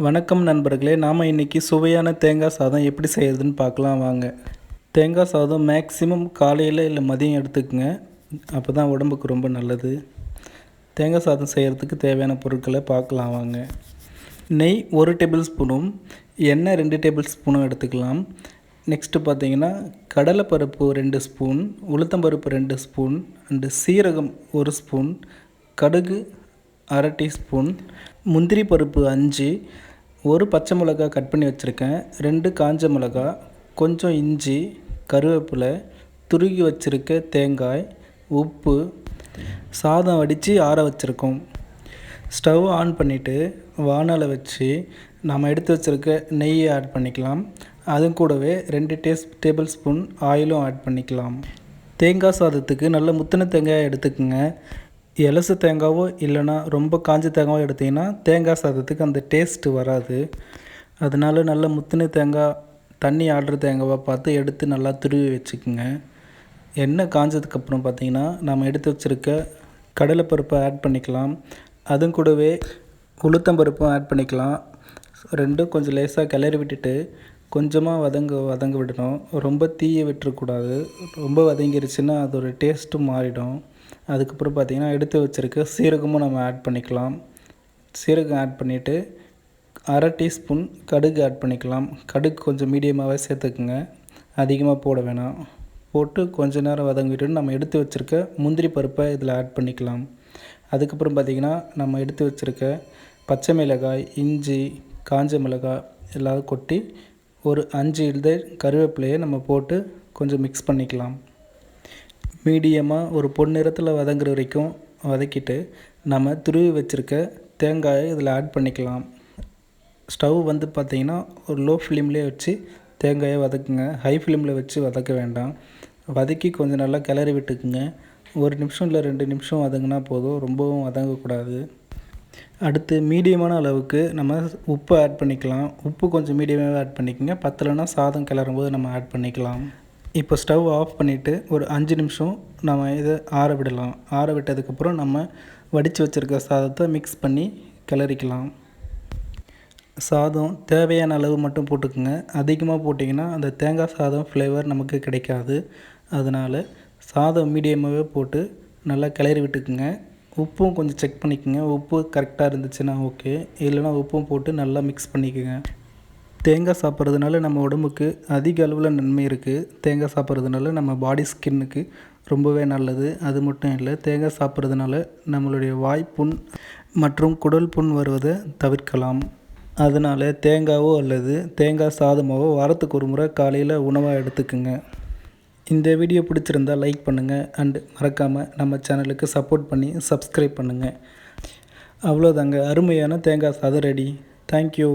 வணக்கம் நண்பர்களே, நாம் இன்றைக்கி சுவையான தேங்காய் சாதம் எப்படி செய்கிறதுன்னு பார்க்கலாம் வாங்க. தேங்காய் சாதம் மேக்ஸிமம் காலையில் இல்லை மதியம் எடுத்துக்கங்க. அப்போ தான் உடம்புக்கு ரொம்ப நல்லது. தேங்காய் சாதம் செய்கிறதுக்கு தேவையான பொருட்களை பார்க்கலாம் வாங்க. நெய் 1 டேபிள் ஸ்பூனும் எண்ணெய் 2 டேபிள் ஸ்பூனும் எடுத்துக்கலாம். நெக்ஸ்ட்டு பார்த்திங்கன்னா கடலைப்பருப்பு 2 ஸ்பூன், உளுத்தம்பருப்பு 2 ஸ்பூன் அண்டு சீரகம் 1 ஸ்பூன், கடுகு 1/2 டீஸ்பூன், முந்திரி பருப்பு 5, 1 பச்சை மிளகாய் கட் பண்ணி வச்சுருக்கேன், 2 காஞ்ச மிளகாய், கொஞ்சம் இஞ்சி, கருவேப்பிலை, துருகி வச்சுருக்க தேங்காய், உப்பு, சாதம் வடித்து ஆற வச்சுருக்கோம். ஸ்டவ் ஆன் பண்ணிவிட்டு வானலை வச்சு நம்ம எடுத்து வச்சுருக்க நெய்யை ஆட் பண்ணிக்கலாம். அது கூடவே 2 டேபிள் ஸ்பூன் ஆயிலும் ஆட் பண்ணிக்கலாம். தேங்காய் சாதத்துக்கு நல்ல முத்தின தேங்காய் எடுத்துக்கோங்க. எலசு தேங்காவோ இல்லைனா ரொம்ப காஞ்ச தேங்காவோ எடுத்திங்கன்னா தேங்காய் சாதத்துக்கு அந்த டேஸ்ட்டு வராது. அதனால் நல்ல முத்தின தேங்காய், தண்ணி ஆடுற தேங்காவாக பார்த்து எடுத்து நல்லா துருவி வச்சுக்கோங்க. எண்ணெய் காஞ்சதுக்கப்புறம் பார்த்திங்கன்னா நம்ம எடுத்து வச்சுருக்க கடலைப்பருப்பை ஆட் பண்ணிக்கலாம். அதுவும் கூடவே உளுத்தம்பருப்பும் ஆட் பண்ணிக்கலாம். ரெண்டும் கொஞ்சம் லேசாக கிளறி விட்டுட்டு கொஞ்சமாக வதங்க விடணும். ரொம்ப தீய விட்டுறக்கூடாது. ரொம்ப வதங்கிருச்சுன்னா அதோடய டேஸ்ட்டும் மாறிடும். அதுக்கப்புறம் பார்த்திங்கன்னா எடுத்து வச்சுருக்க சீரகமும் நம்ம ஆட் பண்ணிக்கலாம். சீரகம் ஆட் பண்ணிவிட்டு 1/2 டீஸ்பூன் கடுகு ஆட் பண்ணிக்கலாம். கடுகு கொஞ்சம் மீடியமாகவே சேர்த்துக்குங்க, அதிகமாக போட வேணாம். போட்டு கொஞ்ச நேரம் வதங்கிட்டு நம்ம எடுத்து வச்சுருக்க முந்திரி பருப்பை இதில் ஆட் பண்ணிக்கலாம். அதுக்கப்புறம் பார்த்திங்கன்னா நம்ம எடுத்து வச்சுருக்க பச்சை மிளகாய், இஞ்சி, காஞ்ச மிளகாய் எல்லாம் கொட்டி ஒரு 5 இதழ் கருவேப்பிலையை நம்ம போட்டு கொஞ்சம் மிக்ஸ் பண்ணிக்கலாம். மீடியமாக ஒரு பொன்னிறத்தில் வதங்குற வரைக்கும் வதக்கிட்டு நம்ம துருவி வச்சுருக்க தேங்காயை இதில் ஆட் பண்ணிக்கலாம். ஸ்டவ் வந்து பார்த்திங்கன்னா ஒரு லோ ஃப்ளேம்லேயே வச்சு தேங்காயை வதக்குங்க. ஹை ஃப்ளேமில் வச்சு வதக்க வேண்டாம். வதக்கி கொஞ்சம் நல்லா கிளறி விட்டுக்குங்க. 1 நிமிஷம் இல்லை 2 நிமிஷம் வதங்கினா போதும், ரொம்பவும் வதங்கக்கூடாது. அடுத்து மீடியமான அளவுக்கு நம்ம உப்பு ஆட் பண்ணிக்கலாம். உப்பு கொஞ்சம் மீடியமாகவே ஆட் பண்ணிக்கோங்க. பத்தலைன்னா சாதம் கிளறும்போது நம்ம ஆட் பண்ணிக்கலாம். இப்போ ஸ்டவ் ஆஃப் பண்ணிவிட்டு ஒரு 5 நிமிஷம் நம்ம இதை ஆற விடலாம். ஆற விட்டதுக்கப்புறம் நம்ம வடித்து வச்சுருக்க சாதத்தை மிக்ஸ் பண்ணி கிளறிக்கலாம். சாதம் தேவையான அளவு மட்டும் போட்டுக்குங்க. அதிகமாக போட்டிங்கன்னா அந்த தேங்காய் சாதம் ஃப்ளேவர் நமக்கு கிடைக்காது. அதனால் சாதம் மீடியமாகவே போட்டு நல்லா கிளறி விட்டுக்குங்க. உப்பும் கொஞ்சம் செக் பண்ணிக்கோங்க. உப்பு கரெக்டாக இருந்துச்சுன்னா ஓகே, இல்லைனா உப்பும் போட்டு நல்லா மிக்ஸ் பண்ணிக்கோங்க. தேங்காய் சாப்பிட்றதுனால நம்ம உடம்புக்கு அதிக அளவில் நன்மை இருக்குது. தேங்காய் சாப்பிட்றதுனால நம்ம பாடி ஸ்கின்னுக்கு ரொம்பவே நல்லது. அது மட்டும் இல்லை, தேங்காய் சாப்பிட்றதுனால நம்மளுடைய வாய்ப்புண் மற்றும் குடல் புண் வருவதை தவிர்க்கலாம். அதனால் தேங்காவோ அல்லது தேங்காய் சாதமாவோ வாரத்துக்கு ஒரு முறை காலையில் உணவாக எடுத்துக்குங்க. இந்த வீடியோ பிடிச்சிருந்தால் லைக் பண்ணுங்கள் அண்டு மறக்காமல் நம்ம சேனலுக்கு சப்போர்ட் பண்ணி சப்ஸ்கிரைப் பண்ணுங்கள். அவ்வளோதாங்க, அருமையான தேங்காய் சாதம் ரெடி. தேங்க்யூ.